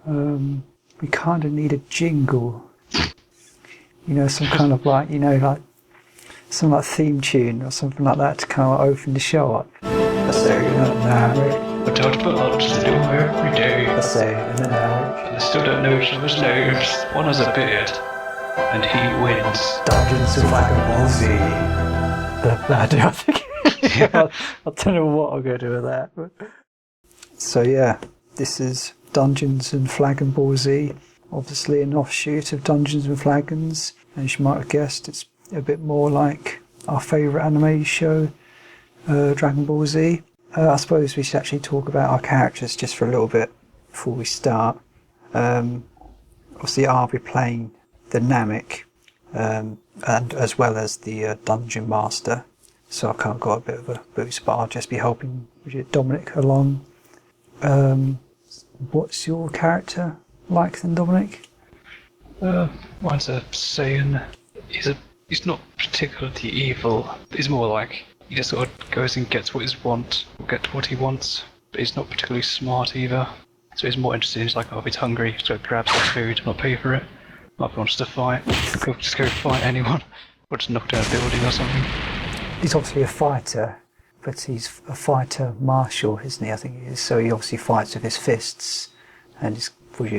We kind of need a jingle. Some kind of like, some like theme tune or something like that to kind of open the show up. Saiyan and Namek. We're told about to do every day. Saiyan and Namek. I still don't know each other's names. One has a beard, and he wins. Dungeons and DragonballZ. I think. I don't know what I'm going to do with that. But. So yeah, this is Dungeons and DragonballZ. Obviously an offshoot of Dungeons and Dragons. As you might have guessed, it's a bit more like our favourite anime show, Dragon Ball Z. I suppose we should actually talk about our characters just for a little bit before we start. Obviously I'll be playing the Namek, and as well as the Dungeon Master. So I kind of got a bit of a boost, but I'll just be helping Dominic along. What's your character like then, Dominic? Mine's a Saiyan. He's not particularly evil. He's more like he just sort of goes and gets what he wants. But he's not particularly smart either. So he's more interested in like, if he's hungry, so grab some food and not pay for it. Or if he wants to fight, he'll just go fight anyone. Or just knock down a building or something. He's obviously a fighter, but he's a fighter martial, isn't he? I think he is. So he obviously fights with his fists and his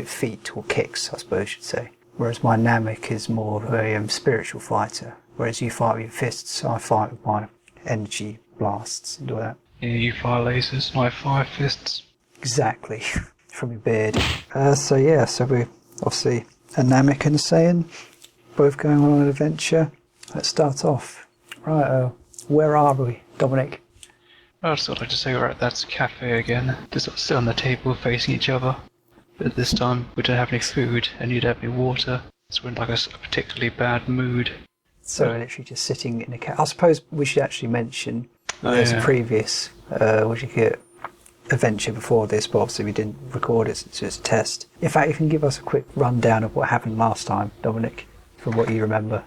feet or kicks, I suppose you should say. Whereas my Namek is more of a spiritual fighter. Whereas you fight with your fists, I fight with my energy blasts and all that. Yeah, you fire lasers, and I fire fists. Exactly, from your beard. So we're obviously a Namek and a Saiyan, both going on an adventure. Let's start off. Right, where are we, Dominic? I'd sort of like to say we're at that cafe again, just sort of sit on the table facing each other. But this time we don't have any food and you don't have any water, so we're in like a particularly bad mood. So we're literally just sitting in a cafe. I suppose we should actually mention there's a previous adventure before this, but obviously we didn't record it since it was a test. In fact, you can give us a quick rundown of what happened last time, Dominic, from what you remember.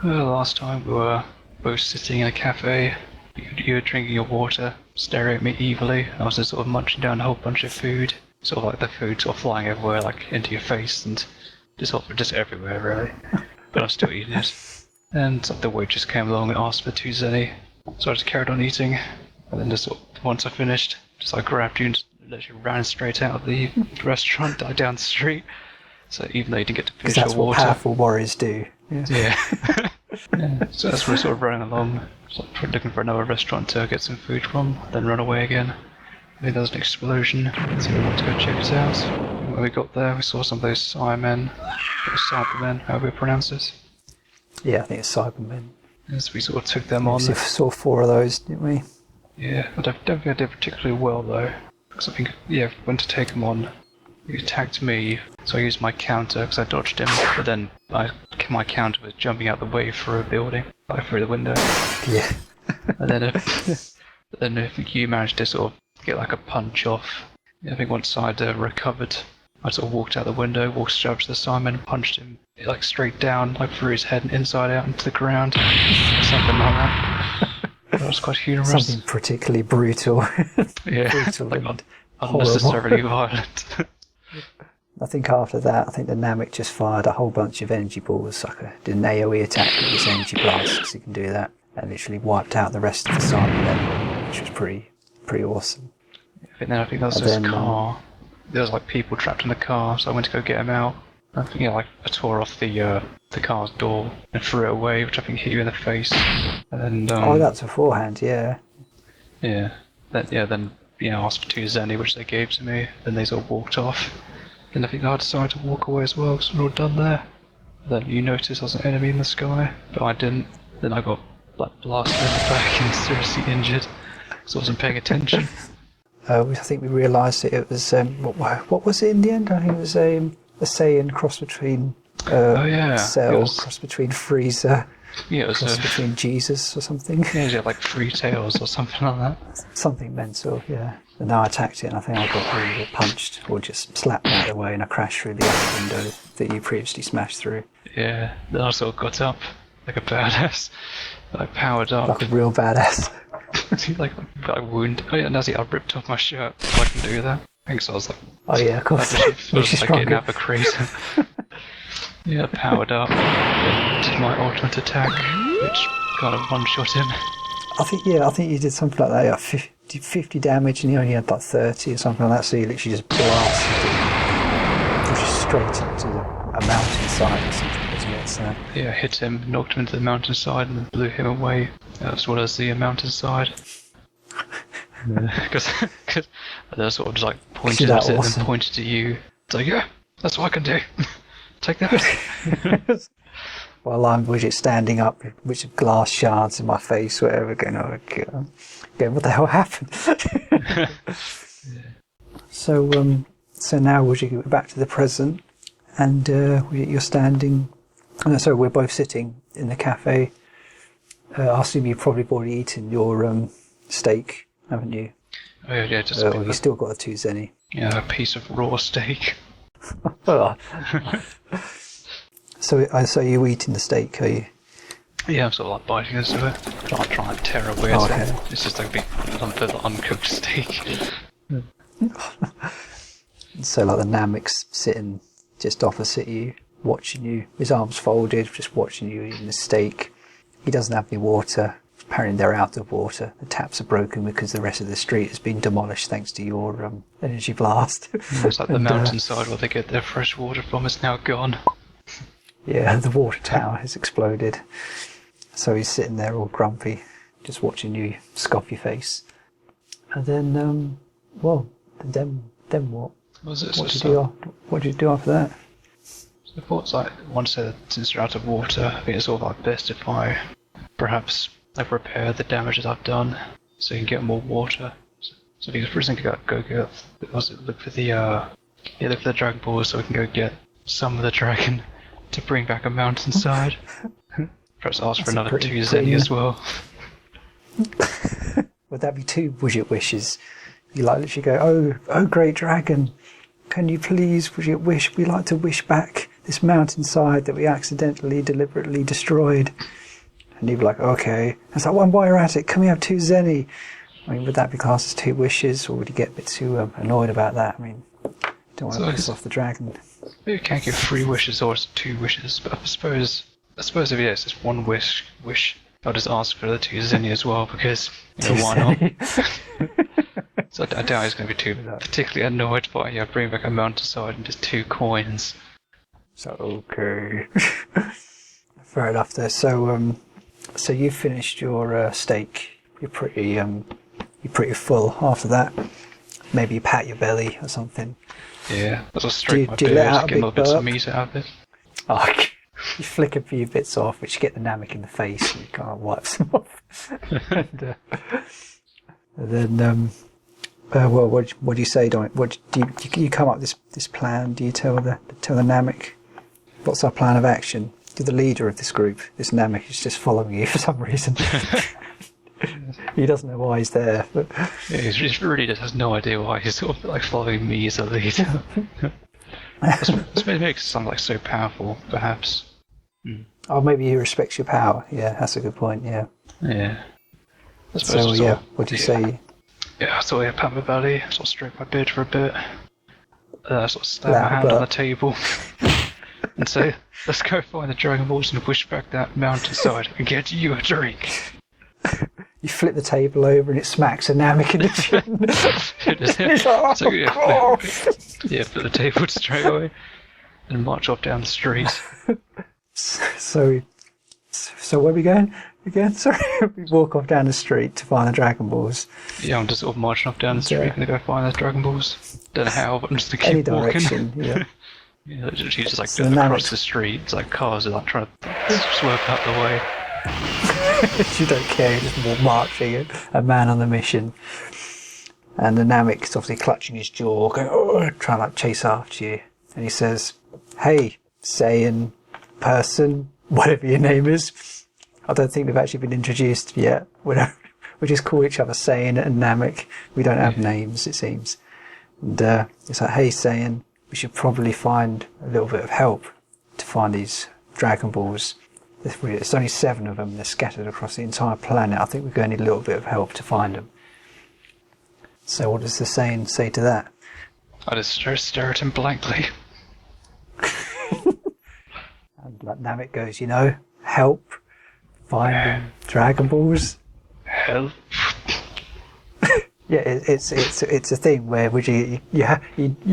Well, last time we were both sitting in a cafe. You were drinking your water, staring at me evilly. I was just sort of munching down a whole bunch of food. Sort of like the food sort of flying everywhere, like into your face and just everywhere really. But I'm still eating it. And the waitress came along and asked for 2 zenny. So I just carried on eating. And then just sort of, once I finished, I grabbed you and literally ran straight out of the restaurant down the street. So even though you didn't get to finish your water. That's what powerful warriors do. Yeah. Yeah. So that's where we're sort of running along, looking for another restaurant to get some food from, then run away again. I think there was an explosion, so we went to go check it out. And when we got there, we saw some of those Cybermen, or Cybermen, however you pronounce it. Yeah, I think it's Cybermen. Yes, we sort of took them on. We saw 4 of those, didn't we? Yeah, I don't think I did particularly well though. Because I think, went to take them on. He attacked me, so I used my counter because I dodged him, but then my counter was jumping out the way through a building, like through the window. Yeah. And then I think you managed to sort of get like a punch off. I think once I'd recovered, I sort of walked out the window, walked straight up to the Simon, punched him like straight down, like through his head and inside out into the ground, something like that. That was quite humorous. Something particularly brutal. Yeah, brutal like and unnecessarily violent. I think after that, the Namek just fired a whole bunch of energy balls, did an AoE attack with his energy blast, because he can do that, and literally wiped out the rest of the Cybermen, which was pretty awesome. And then I think there was this car. There was like people trapped in the car, so I went to go get them out. I think I tore off the car's door and threw it away, which I think hit you in the face. And then that's beforehand, yeah. Yeah. Then asked for 2 zenny, which they gave to me. Then they sort of walked off. Then I think I decided to walk away as well, because we're all done there. Then you noticed there was an enemy in the sky, but I didn't. Then I got blasted in the back and seriously injured, because I wasn't paying attention. I think we realised that it was what was it in the end? I think it was a Saiyan cross between Cell, cross between Frieza, cross between Jesus or something. Yeah, it had like 3 tails or something like that. Something mental, yeah. And I attacked it, and I think I got really punched or just slapped out of the way, and I crashed through the other window that you previously smashed through. Yeah, then I sort of got up like a badass, powered up. Like a real badass. like wound. Oh yeah, Nazi, I ripped off my shirt, so I can do that. I think so. I was like, Oh yeah, of course. I Which is was like getting stronger. out of crazy. Yeah, powered up. Did my ultimate attack, which kind of one-shot him. I think you did something like that. Yeah, 50 damage, and he only had like 30 or something like that. So you literally just blasted him, pushed straight into a mountainside or something, wasn't it? So Yeah, hit him, knocked him into the mountainside, and then blew him away, as well as the mountainside. Because they sort of just like pointed at it and then pointed to you. It's like, yeah, that's what I can do. Take that. while I'm Widget standing up, which of glass shards in my face, whatever, going, oh god, what the hell happened? So now we're back to the present, and you're standing. No, sorry, we're both sitting in the cafe. I assume you've probably already eaten your steak, haven't you? Oh yeah, just you still got a 2 zenny. Yeah, a piece of raw steak. Well, so you're eating the steak, are you? Yeah, I'm sort of like biting into it. Trying to tear away. Oh, okay. It's just like a big lump of uncooked steak. So like the Namek's sitting just opposite you, watching you, his arms folded, just watching you eating the steak. He doesn't have any water. Apparently they're out of water. The taps are broken because the rest of the street has been demolished thanks to your energy blast. It's like the mountainside where they get their fresh water from is now gone. Yeah, the water tower has exploded. So he's sitting there all grumpy, just watching you scoff your face. And then, then what? What do you do after that? So I thought, like, once since you're out of water, I think it's sort of like best if I perhaps like repair the damage that I've done, so you can get more water. So if you first thing look for the Dragon Ball, so we can go get some of the dragon to bring back a mountainside. Perhaps ask for another 2 zenny as well. Would that be 2 Widget wishes? You like literally go, oh great dragon, can you please Widget wish? We like to wish back this mountainside that we accidentally, deliberately destroyed. And he'd be like, okay. It's like, well, while you're at it, can we have 2 zenny? I mean, would that be classed as 2 wishes, or would you get a bit too annoyed about that? I mean, don't want to piss off the dragon. You can't give 3 wishes or 2 wishes, but I suppose if it's just 1 wish, I'll just ask for the 2 zenny as well, because, why not? So I doubt he's going to be too particularly annoyed by bring back a mountainside and just 2 coins. So, okay. Fair enough there. So you finished your steak. You're pretty full after that. Maybe you pat your belly or something. Yeah, I'll just stroke my beard, get a little bit of meat out of it. Oh, you flick a few bits off, which get the Namek in the face, and you kind of wipe them off. And then, what do you say? What do you come up with this plan? Do you tell the Namek what's our plan of action? You're the leader of this group. This Namek is just following you for some reason. He doesn't know why he's there. But yeah, he really just has no idea why he's sort of like following me as a leader. This makes it sound like so powerful, perhaps. Oh, maybe he respects your power. Yeah, that's a good point. Yeah. Yeah. So yeah, what do you say? Yeah, so I pat my belly, sort of stroke my beard for a bit, sort of stab my hand on the table, and say, let's go find the Dragon Balls and push back that mountainside and get you a drink. You flip the table over and it smacks a Namek in the chin. Flip the table straight away and march off down the street. So where are we going again? Sorry, we walk off down the street to find the Dragon Balls. Yeah, I'm just sort of marching off down the street and go find the Dragon Balls. Don't know how, but I'm just gonna keep Any direction, walking. Yeah. Yeah, literally just like across the street. It's like cars are like trying to swerve out the way. You don't care, you're just more marching, a man on the mission. And the Namek's obviously clutching his jaw, going, oh, trying to like chase after you. And he says, hey, Saiyan person, whatever your name is. I don't think we've actually been introduced yet. We just call each other Saiyan and Namek. We don't have names, it seems. And it's like, hey, Saiyan, we should probably find a little bit of help to find these Dragon Balls. There's only 7 of them. They're scattered across the entire planet. I think we're going to need a little bit of help to find them. So what does the Saiyan say to that? I just stare at him blankly. And like Namek goes, help finding Dragon Balls. Help. Yeah, it's a thing where you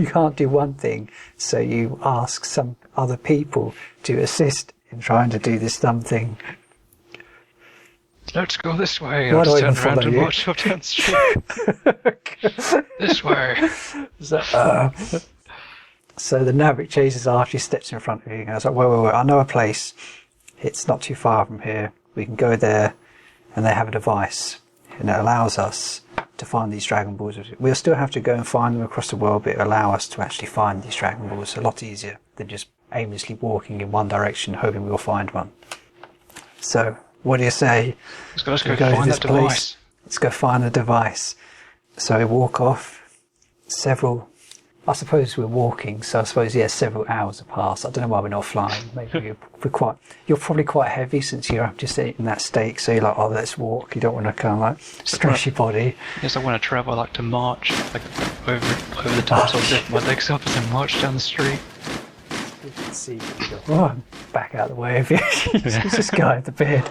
can't do one thing, so you ask some other people to assist in trying to do this dumb thing. Let's go this way. Why I'll do I just even turn around follow and you? watch up down the street. This way. So the Namek chases after you, steps in front of you, and goes like, wait, I know a place. It's not too far from here. We can go there, and they have a device, and it allows us to find these Dragon Balls. We'll still have to go and find them across the world, but it allows us to actually find these Dragon Balls a lot easier than just aimlessly walking in one direction, hoping we'll find one. So, what do you say? Let's go to find this that place? device. Let's go find the device. So we walk off. I suppose we're walking, so I suppose several hours have passed. I don't know why we're not flying. Maybe you're probably quite heavy since you're just in that state. So you're like, oh, let's walk. You don't want to kind of like stress your body. Yes, I want to travel. I like to march, like over the top, so I lift my legs up and then march down the street. You can see. I'm back out of the way of you. It's this guy at the bed.